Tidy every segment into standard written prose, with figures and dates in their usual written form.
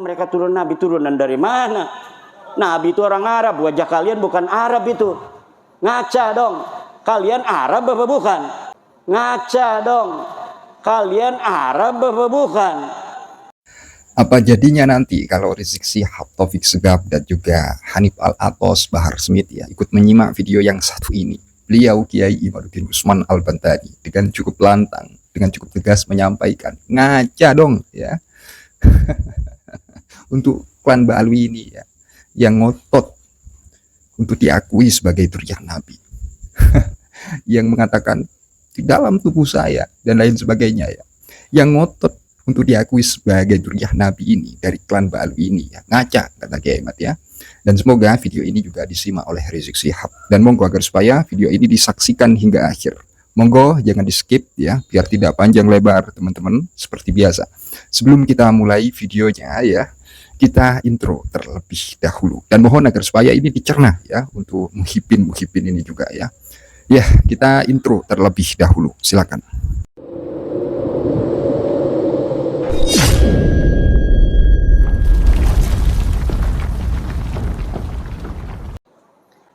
mereka turun nabi, turunan dari mana? Nabi itu orang Arab, wajah kalian bukan Arab itu. Ngaca dong, kalian Arab apa bukan? Ngaca dong, kalian Arab apa bukan? Apa jadinya nanti kalau Rizik Syihab, Taufik Segaf, dan juga Hanif Al-Athos, Bahar Smith ya ikut menyimak video yang satu ini? Beliau Kiai Imaduddin Usman Al-Bantani dengan cukup lantang, dengan cukup tegas menyampaikan, ngaca dong ya untuk klan Ba'alwi ini ya, yang ngotot untuk diakui sebagai durian Nabi yang mengatakan di dalam tubuh saya dan lain sebagainya ya, yang ngotot untuk diakui sebagai durian Nabi ini dari klan Ba'alwi ini ya, ngaca kata Kiai Ahmad ya. Dan semoga video ini juga disimak oleh Rizik Syihab, dan monggo agar supaya video ini disaksikan hingga akhir. Monggo jangan di skip ya, biar tidak panjang lebar teman-teman. Seperti biasa, sebelum kita mulai videonya ya, kita intro terlebih dahulu, dan mohon agar supaya ini dicerna ya untuk muhibin ini juga ya. Ya, kita intro terlebih dahulu, silakan.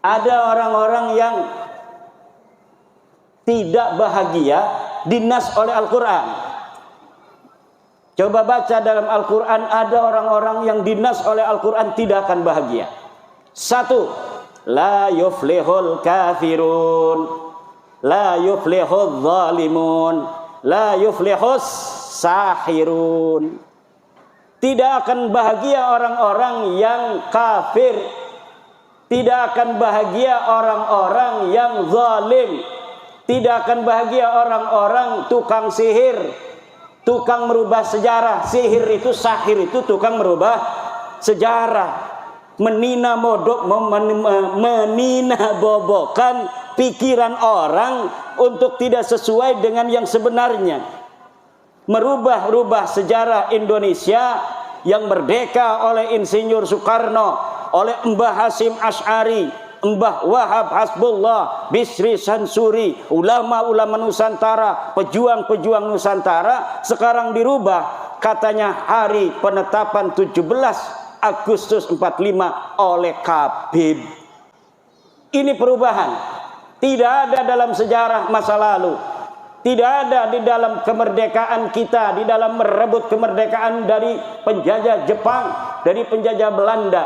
Ada orang-orang yang tidak bahagia dinas oleh Al-Quran. Coba baca dalam Al-Quran, ada orang-orang yang dinas oleh Al-Quran tidak akan bahagia. Satu, la yuflihul kafirun, la yuflihul zalimun, la yuflihus sahirun. Tidak akan bahagia orang-orang yang kafir, tidak akan bahagia orang-orang yang zalim, tidak akan bahagia orang-orang tukang sihir, tukang merubah sejarah. Sihir itu, sahir itu tukang merubah sejarah, menina modok, menina bobokan pikiran orang untuk tidak sesuai dengan yang sebenarnya, merubah-rubah sejarah Indonesia yang merdeka oleh Insinyur Soekarno, oleh Mbah Hasyim Asy'ari, Mbah Wahab Hasbullah, Bisri Sansuri, ulama-ulama Nusantara, pejuang-pejuang Nusantara, sekarang dirubah katanya hari penetapan 17 Agustus 45 oleh Habib. Ini perubahan. Tidak ada dalam sejarah masa lalu. Tidak ada di dalam kemerdekaan kita, di dalam merebut kemerdekaan dari penjajah Jepang, dari penjajah Belanda.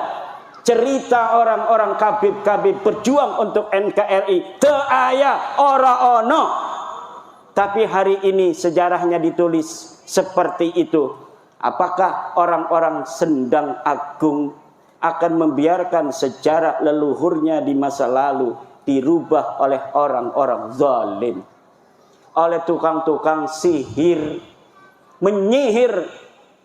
Cerita orang-orang Kabib-kabib berjuang untuk NKRI teu aya ora ono. Tapi hari ini sejarahnya ditulis seperti itu. Apakah orang-orang Sendang Agung akan membiarkan sejarah leluhurnya di masa lalu dirubah oleh orang-orang zalim, oleh tukang-tukang sihir, menyihir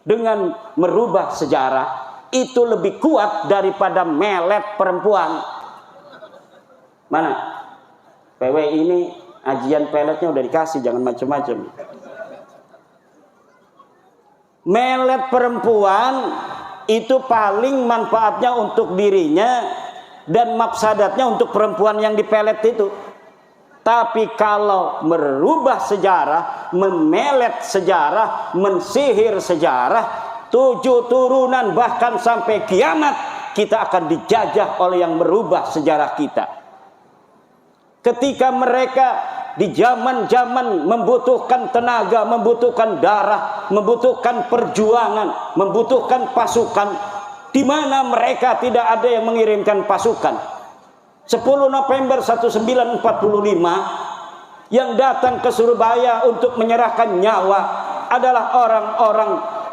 dengan merubah sejarah? Itu lebih kuat daripada melet perempuan. Mana? PW ini ajian peletnya udah dikasih, jangan macam-macam. Melet perempuan itu paling manfaatnya untuk dirinya dan mafsadatnya untuk perempuan yang dipelet itu. Tapi kalau merubah sejarah, memelet sejarah, mensihir sejarah, 7 turunan bahkan sampai kiamat kita akan dijajah oleh yang merubah sejarah kita. Ketika mereka di zaman-zaman membutuhkan tenaga, membutuhkan darah, membutuhkan perjuangan, membutuhkan pasukan, di mana mereka tidak ada yang mengirimkan pasukan. 10 November 1945 yang datang ke Surabaya untuk menyerahkan nyawa adalah orang-orang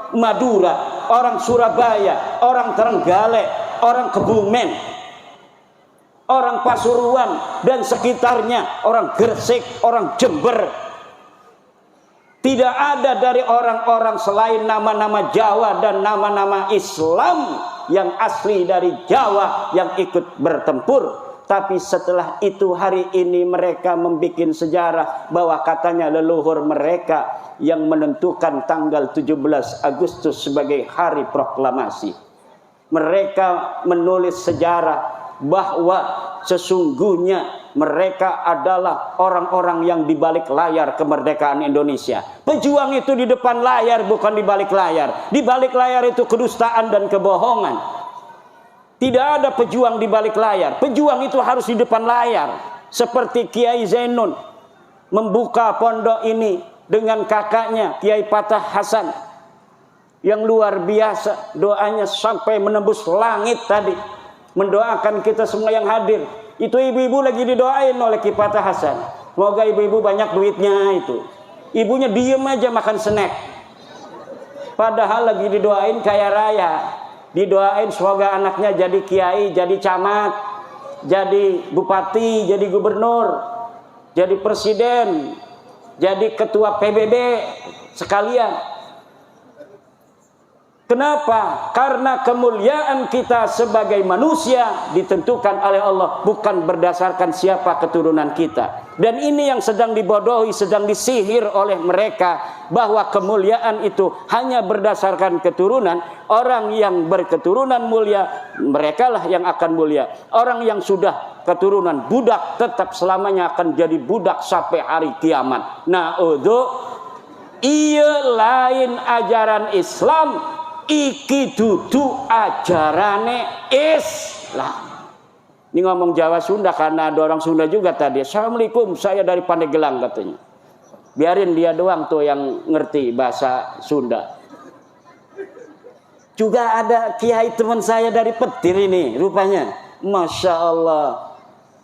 Madura, orang Surabaya, orang Trenggalek, orang Kebumen, orang Pasuruan dan sekitarnya, orang Gresik, orang Jember. Tidak ada dari orang-orang selain nama-nama Jawa dan nama-nama Islam yang asli dari Jawa yang ikut bertempur. Tapi setelah itu hari ini mereka membuat sejarah bahwa katanya leluhur mereka yang menentukan tanggal 17 Agustus sebagai hari proklamasi. Mereka menulis sejarah bahwa sesungguhnya mereka adalah orang-orang yang di balik layar kemerdekaan Indonesia. Pejuang itu di depan layar, bukan di balik layar. Di balik layar itu kedustaan dan kebohongan. Tidak ada pejuang di balik layar. Pejuang itu harus di depan layar. Seperti Kiai Zainun membuka pondok ini dengan kakaknya Kiai Patah Hasan, yang luar biasa doanya sampai menembus langit tadi, mendoakan kita semua yang hadir. Itu ibu-ibu lagi didoain oleh Kiai Patah Hasan, semoga ibu-ibu banyak duitnya. Itu ibunya diem aja makan snack, padahal lagi didoain kaya raya. Didoain semoga anaknya jadi kiai, jadi camat, jadi bupati, jadi gubernur, jadi presiden, jadi ketua PBB sekalian. Kenapa? Karena kemuliaan kita sebagai manusia ditentukan oleh Allah, bukan berdasarkan siapa keturunan kita. Dan ini yang sedang dibodohi, sedang disihir oleh mereka, bahwa kemuliaan itu hanya berdasarkan keturunan. Orang yang berketurunan mulia, merekalah yang akan mulia. Orang yang sudah keturunan budak tetap selamanya akan jadi budak sampai hari kiamat. Nah, iya lain ajaran Islam, iki dudu ajarane Islam. Ini ngomong Jawa Sunda karena ada orang Sunda juga tadi. Assalamualaikum, saya dari Pandeglang katanya. Biarin dia doang tuh yang ngerti bahasa Sunda. Juga ada kiai teman saya dari Petir ini rupanya. Masya Allah.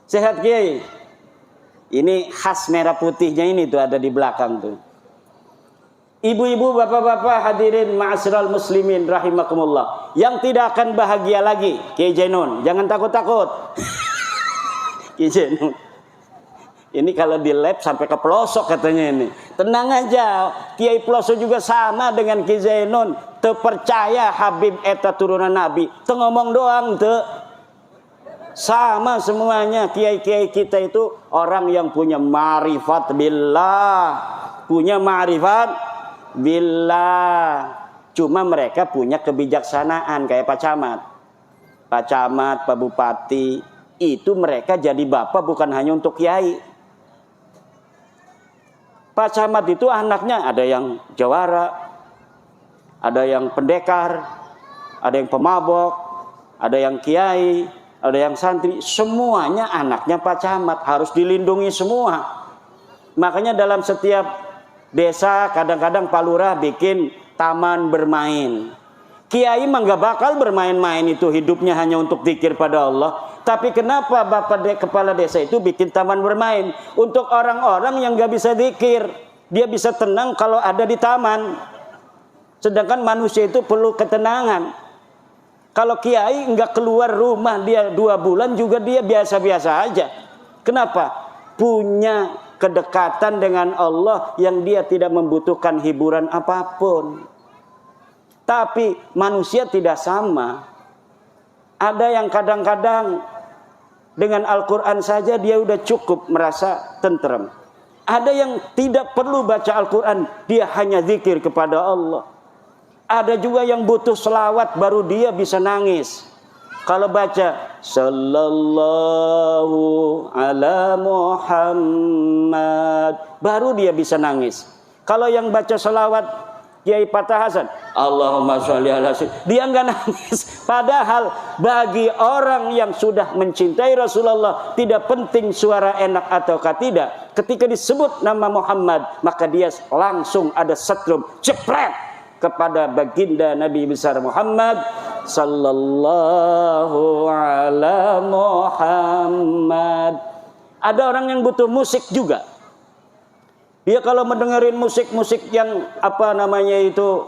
Sehat Kiai. Ini khas merah putihnya ini tuh ada di belakang tuh. Ibu-ibu, bapak-bapak, hadirin ma'asyiral muslimin rahimakumullah, yang tidak akan bahagia lagi, Kiai Zainun, jangan takut-takut. Kiai Zainun ini kalau di lab sampai ke pelosok katanya ini. Tenang aja, Kiai pelosok juga sama dengan Kiai Zainun, terpercaya Habib eta turunan Nabi, teu ngomong doang teu. Sama semuanya. Kiai-kiai kita itu orang yang punya ma'rifat billah, punya ma'rifat billah. Cuma mereka punya kebijaksanaan kayak Pak Camat. Pak Camat, Pak Bupati, itu mereka jadi bapak bukan hanya untuk kiai. Pak Camat itu anaknya ada yang jawara, ada yang pendekar, ada yang pemabok, ada yang kiai, ada yang santri. Semuanya anaknya Pak Camat, harus dilindungi semua. Makanya dalam setiap desa kadang-kadang Pak Lurah bikin taman bermain. Kiai mah gak bakal bermain-main, itu hidupnya hanya untuk zikir pada Allah. Tapi kenapa kepala desa itu bikin taman bermain? Untuk orang-orang yang gak bisa zikir. Dia bisa tenang kalau ada di taman. Sedangkan manusia itu perlu ketenangan. Kalau kiai nggak keluar rumah dia 2 bulan juga dia biasa-biasa aja. Kenapa? Punya kedekatan dengan Allah yang dia tidak membutuhkan hiburan apapun. Tapi manusia tidak sama. Ada yang kadang-kadang dengan Al-Quran saja dia udah cukup merasa tentrem. Ada yang tidak perlu baca Al-Quran, dia hanya zikir kepada Allah. Ada juga yang butuh selawat baru dia bisa nangis. Kalau baca sallallahu ala Muhammad, baru dia bisa nangis. Kalau yang baca selawat Kiai Patah Hasan, Allahumma sholli ala sayyidina, dia enggak nangis. Padahal bagi orang yang sudah mencintai Rasulullah, tidak penting suara enak ataukah tidak, ketika disebut nama Muhammad, maka dia langsung ada setrum jepret kepada baginda Nabi besar Muhammad sallallahu ala Muhammad. Ada orang yang butuh musik juga. Dia kalau mendengarin musik-musik yang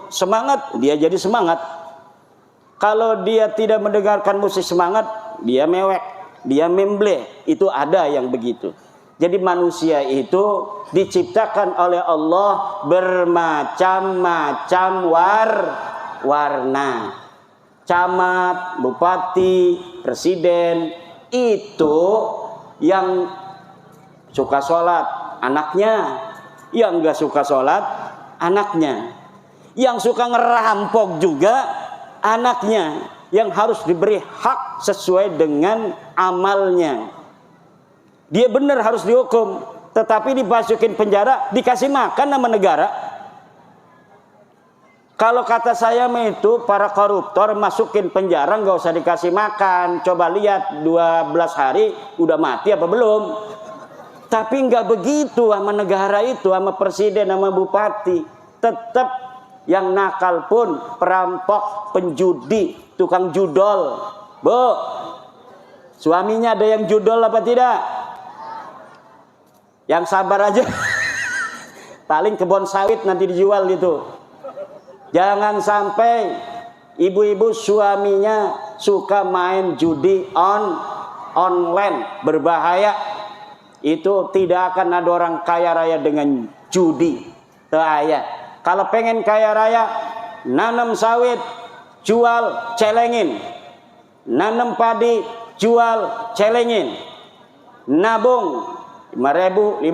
semangat, dia jadi semangat. Kalau dia tidak mendengarkan musik semangat, dia mewek, dia memble. Itu ada yang begitu. Jadi manusia itu diciptakan oleh Allah bermacam-macam warna. Camat, bupati, presiden, itu yang suka sholat anaknya, yang gak suka sholat anaknya, yang suka ngerampok juga anaknya, yang harus diberi hak sesuai dengan amalnya. Dia benar harus dihukum, tetapi dimasukin penjara, dikasih makan sama negara. Kalau kata saya itu para koruptor masukin penjara nggak usah dikasih makan. Coba lihat 12 hari udah mati apa belum. Tapi nggak begitu sama negara itu, sama presiden, sama bupati. Tetap yang nakal pun perampok, penjudi, tukang judol. Bu, suaminya ada yang judol apa tidak? Yang sabar aja. Paling kebun sawit nanti dijual gitu. Jangan sampai ibu-ibu suaminya suka main judi online, berbahaya. Itu tidak akan ada orang kaya raya dengan judi. Bahaya. Kalau pengen kaya raya, nanam sawit, jual, celengin. Nanam padi, jual, celengin. Nabung 5.000,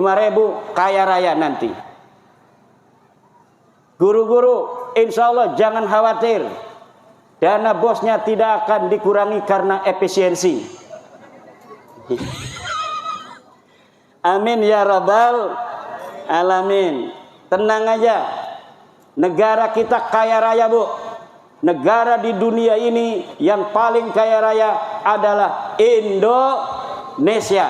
kaya raya nanti. Guru-guru, insya Allah jangan khawatir. Dana bosnya tidak akan dikurangi karena efisiensi. Amin ya rabbal alamin. Tenang aja. Negara kita kaya raya, Bu. Negara di dunia ini yang paling kaya raya adalah Indonesia.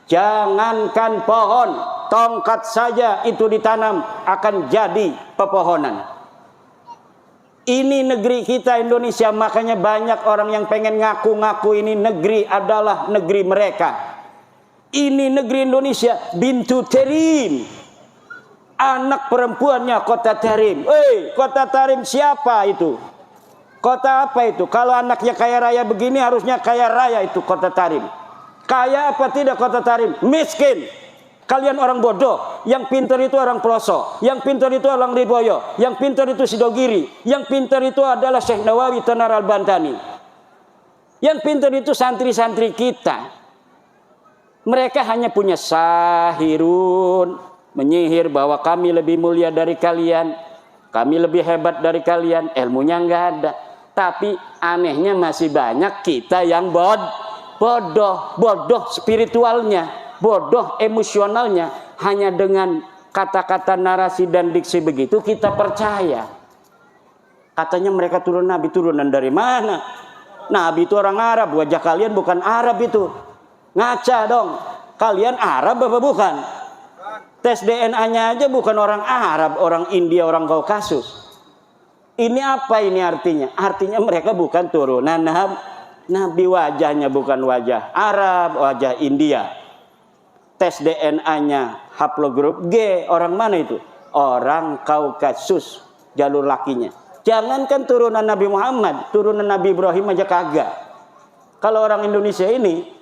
Jangankan pohon, tongkat saja itu ditanam akan jadi pepohonan. Ini negeri kita Indonesia, makanya banyak orang yang pengen ngaku-ngaku ini negeri adalah negeri mereka. Ini negeri Indonesia, bintu Terim. Anak perempuannya Kota Tarim. Kota Tarim siapa itu? Kota apa itu? Kalau anaknya kaya raya begini harusnya kaya raya itu Kota Tarim. Kaya apa tidak Kota Tarim? Miskin. Kalian orang bodoh. Yang pintar itu orang pelosok. Yang pintar itu orang Riboyo. Yang pintar itu Sidogiri. Yang pintar itu adalah Syekh Nawawi Tanar Al-Bantani. Yang pintar itu santri-santri kita. Mereka hanya punya sahirun, menyihir bahwa kami lebih mulia dari kalian, kami lebih hebat dari kalian. Ilmunya nggak ada. Tapi anehnya masih banyak kita yang bodoh spiritualnya, bodoh emosionalnya. Hanya dengan kata-kata narasi dan diksi begitu kita percaya. Katanya mereka turun Nabi, turunan dari mana? Nabi itu orang Arab, wajah kalian bukan Arab itu. Ngaca dong, kalian Arab apa bukan? Tes DNA-nya aja bukan orang Arab, orang India, orang Kaukasus. Ini apa ini artinya? Artinya mereka bukan turunan Nabi, wajahnya bukan wajah Arab, wajah India. Tes DNA-nya haplogrup G, orang mana itu? Orang Kaukasus, jalur lakinya. Jangankan turunan Nabi Muhammad, turunan Nabi Ibrahim aja kagak. Kalau orang Indonesia ini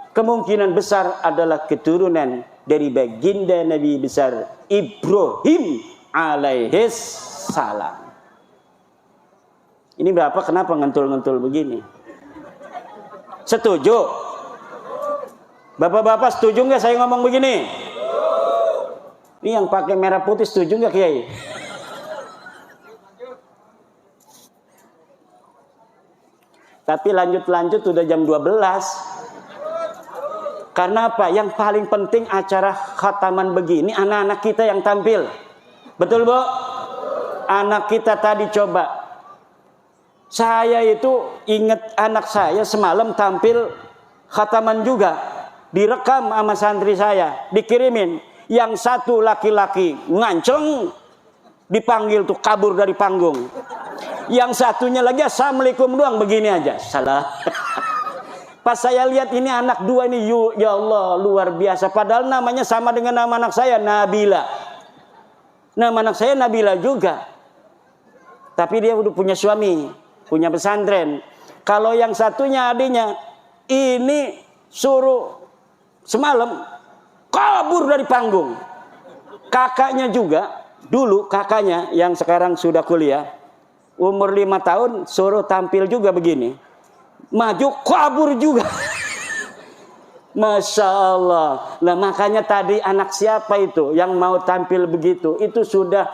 kemungkinan besar adalah keturunan dari baginda Nabi besar Ibrahim alaihis salam. Ini Bapak kenapa ngentul-ngentul begini? Setuju? Bapak-bapak setuju nggak saya ngomong begini? Ini yang pakai merah putih setuju nggak Kiai? Tapi lanjut-lanjut udah jam 12. Karena apa? Yang paling penting acara khataman begini anak-anak kita yang tampil. Betul, Bu? Anak kita tadi coba. Saya itu ingat anak saya semalam tampil khataman juga. Direkam sama santri saya, dikirimin. Yang satu laki-laki nganceng, dipanggil tuh kabur dari panggung. Yang satunya lagi assalamualaikum doang begini aja. Salah. Pas saya lihat ini anak dua ini, ya Allah luar biasa. Padahal namanya sama dengan nama anak saya, Nabila. Nama anak saya Nabila juga. Tapi dia udah punya suami, punya pesantren. Kalau yang satunya adiknya, ini suruh semalam kabur dari panggung. Kakaknya juga, dulu kakaknya yang sekarang sudah kuliah, umur 5 tahun suruh tampil juga begini. Maju kabur juga. Masya Allah. Nah makanya tadi anak siapa itu yang mau tampil begitu? Itu sudah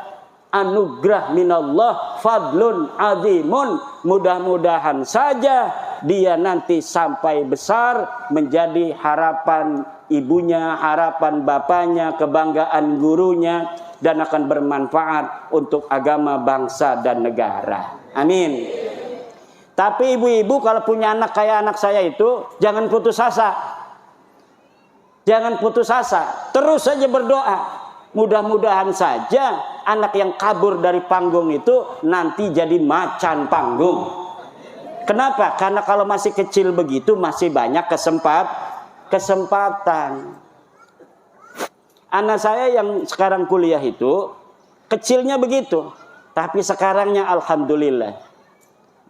anugerah minallah, fadlun azimun. Mudah-mudahan saja dia nanti sampai besar menjadi harapan ibunya, harapan bapaknya, kebanggaan gurunya, dan akan bermanfaat untuk agama, bangsa, dan negara. Amin. Tapi ibu-ibu kalau punya anak kayak anak saya itu, jangan putus asa. Jangan putus asa, terus saja berdoa. Mudah-mudahan saja anak yang kabur dari panggung itu nanti jadi macan panggung. Kenapa? Karena kalau masih kecil begitu masih banyak kesempatan. Anak saya yang sekarang kuliah itu kecilnya begitu, tapi sekarangnya alhamdulillah.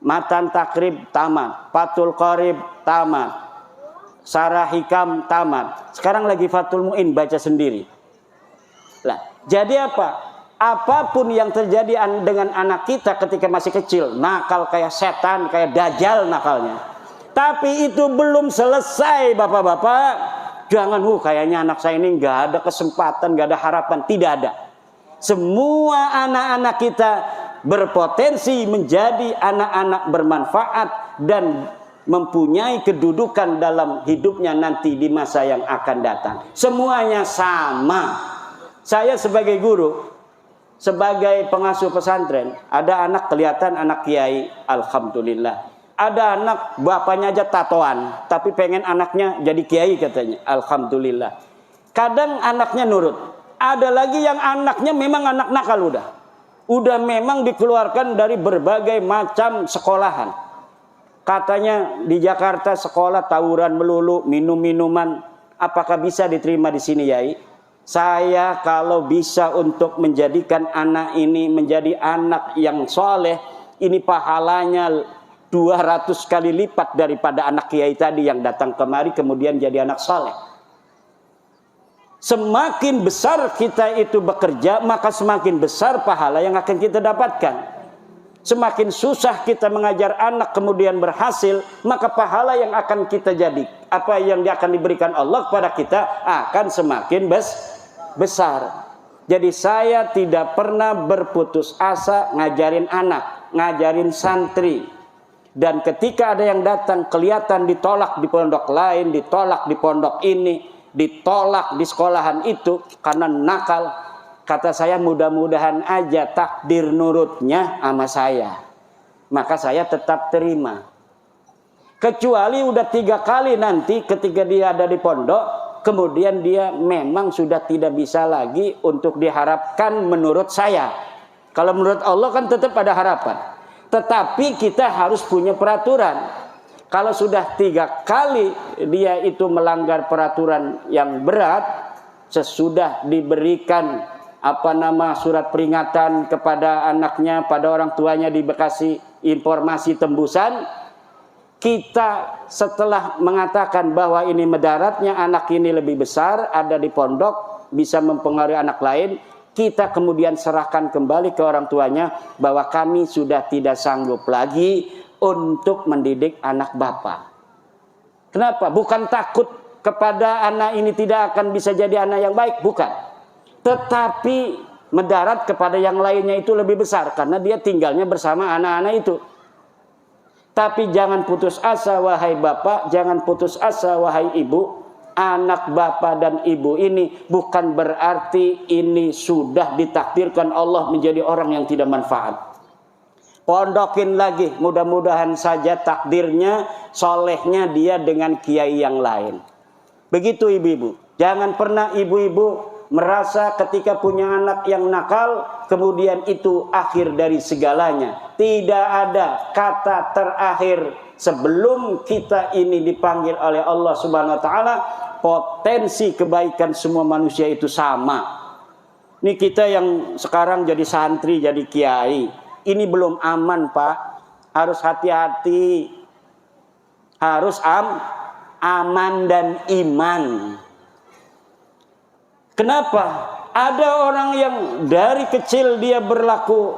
Matan takrib tamat, Fathul Qorib tamat, Sarah Hikam tamat. Sekarang lagi Fathul Mu'in baca sendiri. Lah, jadi apa? Apapun yang terjadi dengan anak kita ketika masih kecil, nakal kayak setan, kayak dajjal nakalnya. Tapi itu belum selesai, bapak-bapak. Jangan, kayaknya anak saya ini nggak ada kesempatan, nggak ada harapan. Tidak ada. Semua anak-anak kita berpotensi menjadi anak-anak bermanfaat dan mempunyai kedudukan dalam hidupnya nanti di masa yang akan datang. Semuanya sama. Saya sebagai guru, sebagai pengasuh pesantren, ada anak kelihatan anak kiai, alhamdulillah. Ada anak bapaknya aja tatoan, tapi pengen anaknya jadi kiai katanya, alhamdulillah. Kadang anaknya nurut. Ada lagi yang anaknya memang anak nakal udah memang dikeluarkan dari berbagai macam sekolahan. Katanya di Jakarta sekolah tawuran melulu, minum-minuman. Apakah bisa diterima di sini, Yai? Saya kalau bisa untuk menjadikan anak ini menjadi anak yang soleh, ini pahalanya 200 kali lipat daripada anak kiai tadi yang datang kemari kemudian jadi anak soleh. Semakin besar kita itu bekerja, maka semakin besar pahala yang akan kita dapatkan. Semakin susah kita mengajar anak kemudian berhasil, maka pahala yang akan kita jadi, apa yang akan diberikan Allah kepada kita akan semakin besar. Jadi saya tidak pernah berputus asa ngajarin anak, ngajarin santri. Dan ketika ada yang datang kelihatan ditolak di pondok lain, ditolak di pondok ini, ditolak di sekolahan itu karena nakal, kata saya mudah-mudahan aja takdir nurutnya sama saya. Maka saya tetap terima. Kecuali udah 3 kali nanti ketika dia ada di pondok, kemudian dia memang sudah tidak bisa lagi untuk diharapkan menurut saya. Kalau menurut Allah kan tetap ada harapan. Tetapi kita harus punya peraturan. Kalau sudah 3 kali dia itu melanggar peraturan yang berat, sesudah diberikan surat peringatan kepada anaknya, pada orang tuanya dikasih informasi tembusan, kita setelah mengatakan bahwa ini mudaratnya anak ini lebih besar, ada di pondok, bisa mempengaruhi anak lain, kita kemudian serahkan kembali ke orang tuanya bahwa kami sudah tidak sanggup lagi untuk mendidik anak bapak. Kenapa? Bukan takut kepada anak ini tidak akan bisa jadi anak yang baik, bukan. Tetapi mudarat kepada yang lainnya itu lebih besar karena dia tinggalnya bersama anak-anak itu. Tapi jangan putus asa wahai bapak, jangan putus asa wahai ibu. Anak bapak dan ibu ini bukan berarti ini sudah ditakdirkan Allah menjadi orang yang tidak manfaat. Pondokin lagi, mudah-mudahan saja takdirnya, solehnya dia dengan kiai yang lain. Begitu ibu-ibu. Jangan pernah ibu-ibu merasa ketika punya anak yang nakal, kemudian itu akhir dari segalanya. Tidak ada kata terakhir sebelum kita ini dipanggil oleh Allah Subhanahu wa taala. Potensi kebaikan semua manusia itu sama. Ini kita yang sekarang jadi santri, jadi kiai, ini belum aman, Pak. Harus hati-hati. Harus aman dan iman. Kenapa? Ada orang yang dari kecil dia berlaku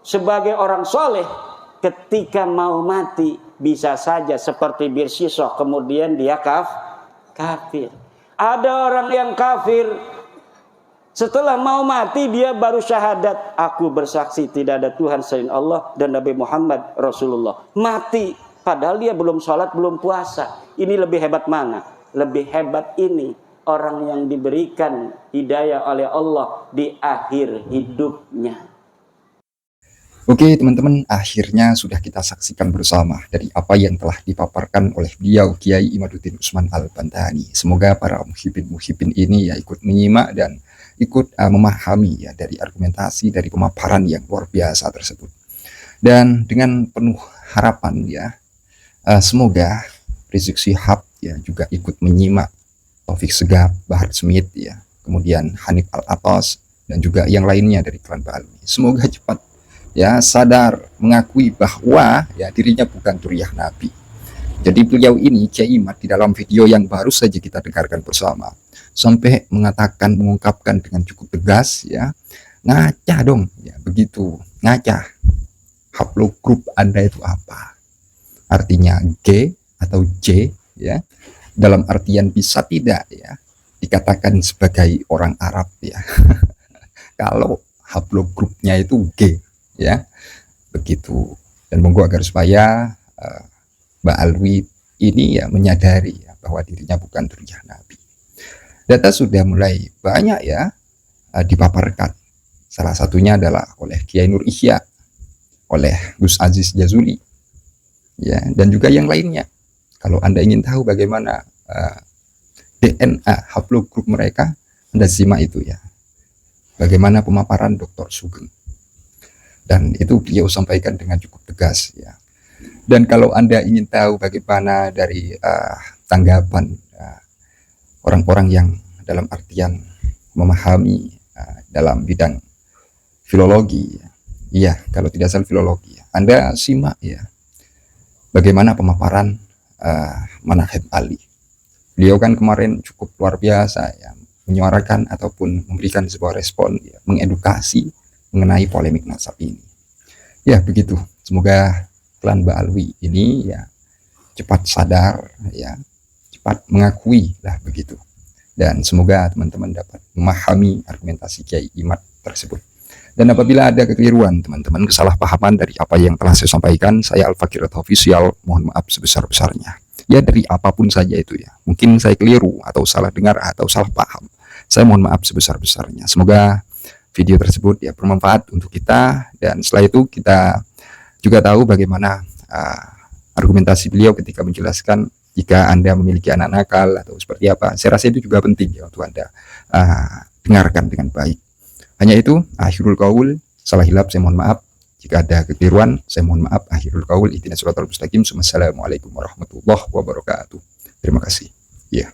sebagai orang soleh, ketika mau mati bisa saja seperti bir shisha, kemudian dia kafir. Ada orang yang kafir, setelah mau mati dia baru syahadat, aku bersaksi tidak ada Tuhan selain Allah dan Nabi Muhammad Rasulullah. Mati padahal dia belum sholat, belum puasa. Ini lebih hebat mana? Lebih hebat ini orang yang diberikan hidayah oleh Allah di akhir hidupnya. Oke teman-teman, akhirnya sudah kita saksikan bersama dari apa yang telah dipaparkan oleh beliau Kiai Imaduddin Usman Al-Bantani. Semoga para muhibin ini ya ikut menyimak dan ikut memahami ya dari argumentasi, dari pemaparan yang luar biasa tersebut. Dan dengan penuh harapan ya, semoga Rizik Syihab ya juga ikut menyimak, Taufik Segaf, Bahar Smith ya, kemudian Hanif Al-Atas dan juga yang lainnya dari klan Ba'alwi. Semoga cepat ya sadar, mengakui bahwa ya dirinya bukan Dzurriyyah Nabi. Jadi beliau ini Kiai Imad di dalam video yang baru saja kita dengarkan bersama sampai mengatakan, mengungkapkan dengan cukup tegas ya, ngaca dong ya, begitu ngaca. Haplogroup Anda itu apa? Artinya G atau J ya, dalam artian bisa tidak ya dikatakan sebagai orang Arab ya. Kalau haplogrupnya itu G ya, begitu. Dan monggo agar supaya Ba'alwi ini ya menyadari ya, bahwa dirinya bukan Dzurriyyah Nabi. Data sudah mulai banyak ya dipaparkan. Salah satunya adalah oleh Kiai Nur Ihya, oleh Gus Aziz Jazuli ya, dan juga yang lainnya. Kalau Anda ingin tahu bagaimana DNA haplogrup mereka, Anda simak itu ya, bagaimana pemaparan Dr. Sugeng. Dan itu beliau sampaikan dengan cukup tegas ya. Dan kalau Anda ingin tahu bagaimana dari tanggapan orang-orang yang dalam artian memahami dalam bidang filologi ya, kalau tidak salah filologi ya, Anda simak ya bagaimana pemaparan Manahib Ali. Beliau kan kemarin cukup luar biasa ya, menyuarakan ataupun memberikan sebuah respon ya, mengedukasi mengenai polemik nasab ini. Ya begitu, semoga klan Ba'alwi ini ya cepat sadar ya, cepat mengakui lah begitu. Dan semoga teman-teman dapat memahami argumentasi Kiai Imad tersebut. Dan apabila ada kekeliruan teman-teman, kesalahpahaman dari apa yang telah saya sampaikan, saya Al-Fakir Official mohon maaf sebesar-besarnya. Ya dari apapun saja itu ya, mungkin saya keliru atau salah dengar atau salah paham, saya mohon maaf sebesar-besarnya. Semoga video tersebut ya bermanfaat untuk kita, dan setelah itu kita juga tahu bagaimana argumentasi beliau ketika menjelaskan jika Anda memiliki anak nakal atau seperti apa. Saya rasa itu juga penting ya untuk Anda dengarkan dengan baik. Hanya itu, akhirul qaul, salah hilap saya mohon maaf. Jika ada kekeliruan saya mohon maaf. Akhirul qaul, ihdinas siratal mustaqim. Wassalamualaikum warahmatullahi wabarakatuh. Terima kasih. Ya.